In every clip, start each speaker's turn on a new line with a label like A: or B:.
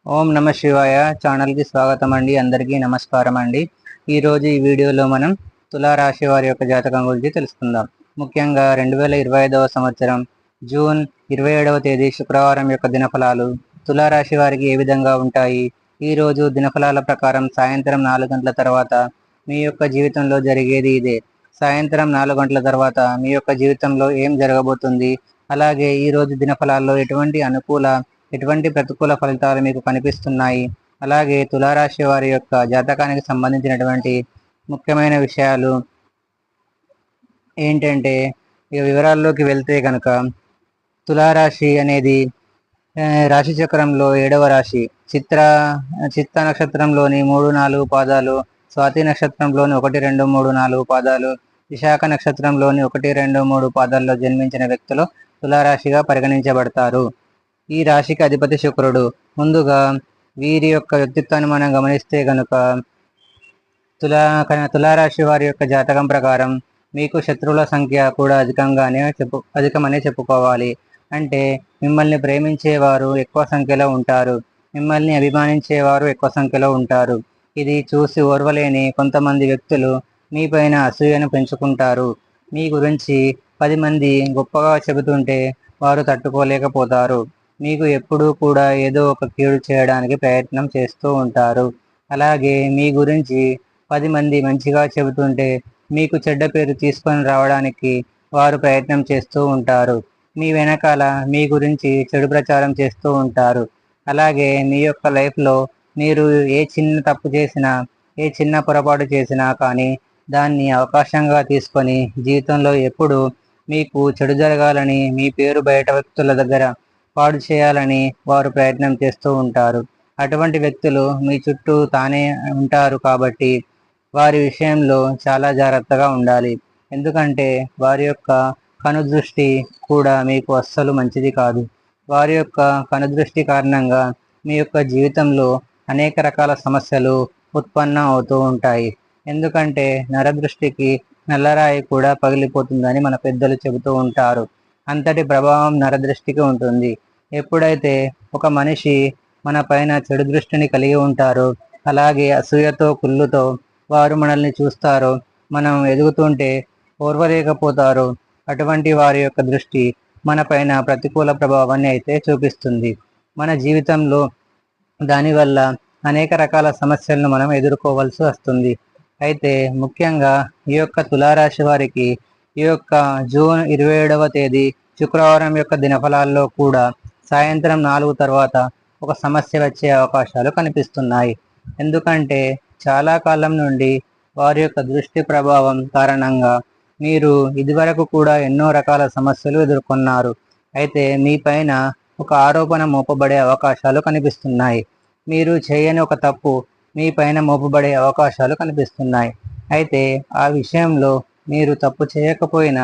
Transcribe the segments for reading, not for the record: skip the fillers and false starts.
A: ఓం నమ శివాయ ఛానల్కి స్వాగతం అండి. అందరికీ నమస్కారం అండి. ఈరోజు ఈ వీడియోలో మనం తులారాశి వారి యొక్క జాతకం గురించి తెలుసుకుందాం. ముఖ్యంగా 2025వ సంవత్సరం జూన్ 27వ తేదీ శుక్రవారం యొక్క దినఫలాలు తులారాశి వారికి ఏ విధంగా ఉంటాయి? ఈరోజు దినఫలాల ప్రకారం సాయంత్రం 4 గంటల తర్వాత మీ యొక్క జీవితంలో జరిగేది ఇదే. సాయంత్రం 4 గంటల తర్వాత మీ యొక్క జీవితంలో ఏం జరగబోతుంది, అలాగే ఈరోజు దినఫలాల్లో ఎటువంటి ప్రతికూల ఫలితాలు మీకు కనిపిస్తున్నాయి, అలాగే తులారాశి వారి యొక్క జాతకానికి సంబంధించినటువంటి ముఖ్యమైన విషయాలు ఏంటంటే, ఇక వివరాల్లోకి వెళ్తే కనుక తులారాశి అనేది రాశి చక్రంలో 7వ రాశి. చిత్త నక్షత్రంలోని 3-4 పాదాలు, స్వాతి నక్షత్రంలోని 1-2-3-4 పాదాలు, విశాఖ నక్షత్రంలోని 1-2-3 పాదాల్లో జన్మించిన వ్యక్తులు తులారాశిగా పరిగణించబడతారు. ఈ రాశికి అధిపతి శుక్రుడు. ముందుగా వీరి యొక్క వ్యక్తిత్వాన్ని మనం గమనిస్తే కనుక తులారాశి వారి యొక్క జాతకం ప్రకారం మీకు శత్రువుల సంఖ్య కూడా అధికమనే చెప్పుకోవాలి. అంటే మిమ్మల్ని ప్రేమించేవారు ఎక్కువ సంఖ్యలో ఉంటారు, మిమ్మల్ని అభిమానించేవారు ఎక్కువ సంఖ్యలో ఉంటారు. ఇది చూసి ఓర్వలేని కొంతమంది వ్యక్తులు మీపైన అసూయను పెంచుకుంటారు. మీ గురించి 10 మంది గొప్పగా చెబుతుంటే వారు తట్టుకోలేకపోతారు. మీకు ఎప్పుడూ కూడా ఏదో ఒక కీడు చేయడానికి ప్రయత్నం చేస్తూ ఉంటారు. అలాగే మీ గురించి 10 మంది మంచిగా చెబుతుంటే మీకు చెడ్డ పేరు తీసుకొని రావడానికి వారు ప్రయత్నం చేస్తూ ఉంటారు. మీ వెనకాల మీ గురించి చెడు ప్రచారం చేస్తూ ఉంటారు. అలాగే మీ యొక్క లైఫ్లో మీరు ఏ చిన్న తప్పు చేసినా, ఏ చిన్న పొరపాటు చేసినా కానీ దాన్ని అవకాశంగా తీసుకొని జీవితంలో ఎప్పుడు మీకు చెడు జరగాలని, మీ పేరు బయట వ్యక్తుల దగ్గర పాడు చేయాలని వారు ప్రయత్నం చేస్తూ ఉంటారు. అటువంటి వ్యక్తులు మీ చుట్టూ తానే ఉంటారు కాబట్టి వారి విషయంలో చాలా జాగ్రత్తగా ఉండాలి. ఎందుకంటే వారి యొక్క కనుదృష్టి కూడా మీకు అస్సలు మంచిది కాదు. వారి యొక్క కనుదృష్టి కారణంగా మీ యొక్క జీవితంలో అనేక రకాల సమస్యలు ఉత్పన్నం అవుతూ ఉంటాయి. ఎందుకంటే నరదృష్టికి నల్లరాయి కూడా పగిలిపోతుందని మన పెద్దలు చెబుతూ ఉంటారు. అంతటి ప్రభావం నరదృష్టికి ఉంటుంది. ఎప్పుడైతే ఒక మనిషి మన పైన చెడు దృష్టిని కలిగి ఉంటారో, అలాగే అసూయతో కుళ్ళుతో వారు మనల్ని చూస్తారో, మనం ఎదుగుతుంటే ఓర్వలేకపోతారో, అటువంటి వారి యొక్క దృష్టి మన పైన ప్రతికూల ప్రభావాన్ని అయితే చూపిస్తుంది. మన జీవితంలో దానివల్ల అనేక రకాల సమస్యలను మనం ఎదుర్కోవాల్సి వస్తుంది. అయితే ముఖ్యంగా ఈ యొక్క తులారాశి వారికి ఈ యొక్క జూన్ 27వ తేదీ శుక్రవారం యొక్క దినఫలాల్లో కూడా సాయంత్రం 4 తర్వాత ఒక సమస్య వచ్చే అవకాశాలు కనిపిస్తున్నాయి. ఎందుకంటే చాలా కాలం నుండి వారి యొక్క దృష్టి ప్రభావం కారణంగా మీరు ఇదివరకు కూడా ఎన్నో రకాల సమస్యలు ఎదుర్కొన్నారు. అయితే మీ పైన ఒక ఆరోపణ మోపబడే అవకాశాలు కనిపిస్తున్నాయి. మీరు చేయని ఒక తప్పు మీ పైన మోపబడే అవకాశాలు కనిపిస్తున్నాయి. అయితే ఆ విషయంలో మీరు తప్పు చేయకపోయినా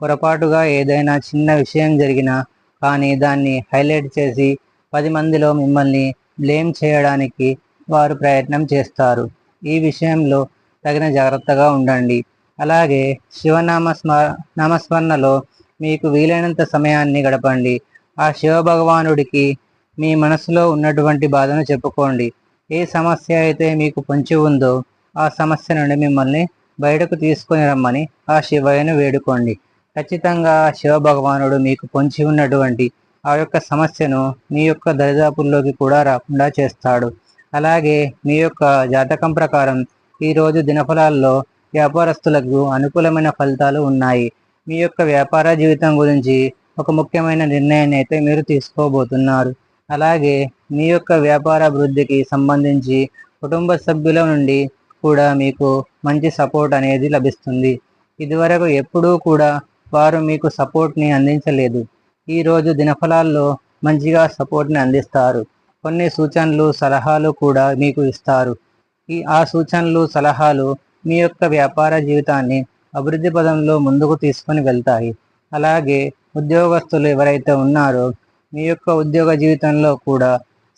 A: పొరపాటుగా ఏదైనా చిన్న విషయం జరిగినా కానీ దాన్ని హైలైట్ చేసి 10 మందిలో మిమ్మల్ని బ్లేమ్ చేయడానికి వారు ప్రయత్నం చేస్తారు. ఈ విషయంలో తగిన జాగ్రత్తగా ఉండండి. అలాగే నామస్మరణలో మీకు వీలైనంత సమయాన్ని గడపండి. ఆ శివ భగవానుడికి మీ మనసులో ఉన్నటువంటి బాధను చెప్పుకోండి. ఏ సమస్య అయితే మీకు పొంచి ఉందో ఆ సమస్య నుండి మిమ్మల్ని బయటకు తీసుకొని రమ్మని ఆ శివయ్యను వేడుకోండి. ఖచ్చితంగా శివ భగవానుడు మీకు పొంచి ఉన్నటువంటి ఆ యొక్క సమస్యను మీ యొక్క దరిదాపుల్లోకి కూడా రాకుండా చేస్తాడు. అలాగే మీ యొక్క జాతకం ప్రకారం ఈరోజు దినఫలాల్లో వ్యాపారస్తులకు అనుకూలమైన ఫలితాలు ఉన్నాయి. మీ యొక్క వ్యాపార జీవితం గురించి ఒక ముఖ్యమైన నిర్ణయాన్ని అయితే మీరు తీసుకోబోతున్నారు. అలాగే మీ యొక్క వ్యాపార అభివృద్ధికి సంబంధించి కుటుంబ సభ్యుల నుండి కూడా మీకు మంచి సపోర్ట్ అనేది లభిస్తుంది. ఇదివరకు ఎప్పుడూ కూడా వారు మీకు సపోర్ట్ని అందించలేదు. ఈరోజు దినఫలాల్లో మంచిగా సపోర్ట్ని అందిస్తారు. కొన్ని సూచనలు సలహాలు కూడా మీకు ఇస్తారు. ఆ సూచనలు సలహాలు మీ యొక్క వ్యాపార జీవితాన్ని అభివృద్ధి పదంలో ముందుకు తీసుకొని వెళ్తాయి. అలాగే ఉద్యోగస్తులు ఎవరైతే ఉన్నారో మీ యొక్క ఉద్యోగ జీవితంలో కూడా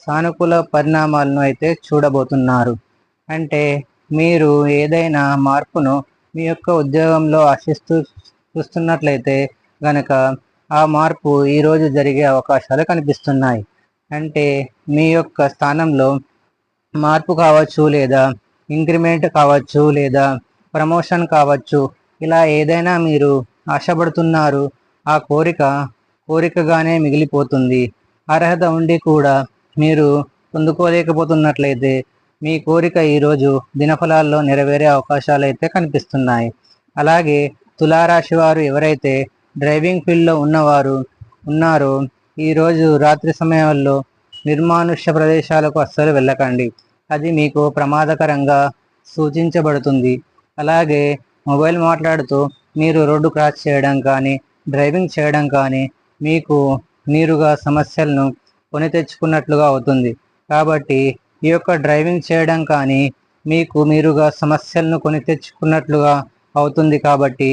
A: సానుకూల పరిణామాలను అయితే చూడబోతున్నారు. అంటే మీరు ఏదైనా మార్పును మీ యొక్క ఉద్యోగంలో చూస్తున్నట్లయితే గనక ఆ మార్పు ఈరోజు జరిగే అవకాశాలు కనిపిస్తున్నాయి. అంటే మీ యొక్క స్థానంలో మార్పు కావచ్చు, లేదా ఇంక్రిమెంట్ కావచ్చు, లేదా ప్రమోషన్ కావచ్చు. ఇలా ఏదైనా మీరు ఆశపడుతున్నారు, ఆ కోరికగానే మిగిలిపోతుంది. అర్హత ఉండి కూడా మీరు పొందుకోలేకపోతున్నట్లయితే మీ కోరిక ఈరోజు దినఫలాల్లో నెరవేరే అవకాశాలు అయితే కనిపిస్తున్నాయి. అలాగే తులారాశి వారు ఎవరైతే డ్రైవింగ్ ఫీల్డ్లో ఉన్నారో ఈరోజు రాత్రి సమయాల్లో నిర్మానుష్య ప్రదేశాలకు అస్సలు వెళ్ళకండి. అది మీకు ప్రమాదకరంగా సూచించబడుతుంది. అలాగే మొబైల్ మాట్లాడుతూ మీరు రోడ్డు క్రాస్ చేయడం కానీ, డ్రైవింగ్ చేయడం కానీ మీకు నీరుగా సమస్యలను కొని తెచ్చుకున్నట్లుగా అవుతుంది. కాబట్టి ఈ యొక్క డ్రైవింగ్ చేయడం కానీ మీకు మీరుగా సమస్యలను కొని తెచ్చుకున్నట్లుగా అవుతుంది. కాబట్టి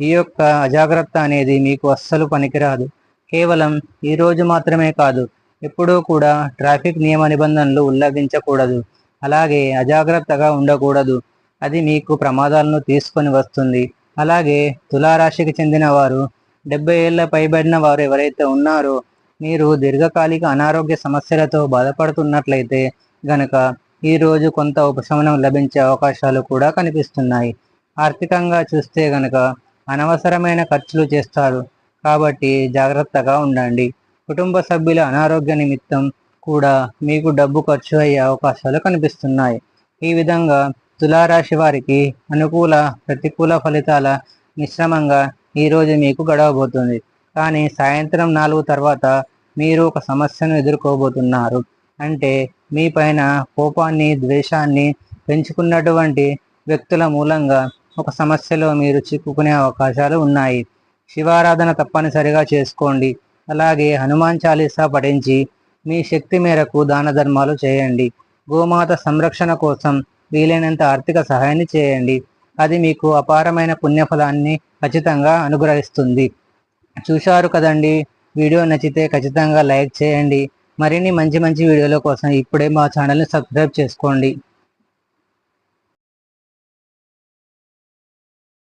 A: ఈ యొక్క అజాగ్రత్త అనేది మీకు అస్సలు పనికిరాదు. కేవలం ఈరోజు మాత్రమే కాదు, ఎప్పుడూ కూడా ట్రాఫిక్ నియమ నిబంధనలు ఉల్లంఘించకూడదు. అలాగే అజాగ్రత్తగా ఉండకూడదు. అది మీకు ప్రమాదాలను తీసుకొని వస్తుంది. అలాగే తులారాశికి చెందిన వారు 70 ఏళ్ల పైబడిన వారు ఎవరైతే ఉన్నారో మీరు దీర్ఘకాలిక అనారోగ్య సమస్యలతో బాధపడుతున్నట్లయితే గనక ఈరోజు కొంత ఉపశమనం లభించే అవకాశాలు కూడా కనిపిస్తున్నాయి. ఆర్థికంగా చూస్తే గనక అనవసరమైన ఖర్చులు చేస్తారు. కాబట్టి జాగ్రత్తగా ఉండండి. కుటుంబ సభ్యుల అనారోగ్య నిమిత్తం కూడా మీకు డబ్బు ఖర్చు అయ్యే అవకాశాలు కనిపిస్తున్నాయి. ఈ విధంగా తులారాశి వారికి అనుకూల ప్రతికూల ఫలితాల మిశ్రమంగా ఈరోజు మీకు గడవబోతుంది. కానీ సాయంత్రం 4 తర్వాత మీరు ఒక సమస్యను ఎదుర్కోబోతున్నారు. అంటే మీ పైన కోపాన్ని, ద్వేషాన్ని పెంచుకున్నటువంటి వ్యక్తుల మూలంగా ఒక సమస్యలో మీరు చిక్కుకునే అవకాశాలు ఉన్నాయి. శివారాధన తప్పనిసరిగా చేసుకోండి. అలాగే హనుమాన్ చాలీసా పఠించి మీ శక్తి మేరకు దాన ధర్మాలు చేయండి. గోమాత సంరక్షణ కోసం వీలైనంత ఆర్థిక సహాయాన్ని చేయండి. అది మీకు అపారమైన పుణ్యఫలాన్ని ఖచ్చితంగా అనుగ్రహిస్తుంది. చూశారు కదండి, వీడియో నచ్చితే ఖచ్చితంగా లైక్ చేయండి. మరిన్ని మంచి మంచి వీడియోల కోసం ఇప్పుడే మా ఛానల్ని సబ్స్క్రైబ్ చేసుకోండి.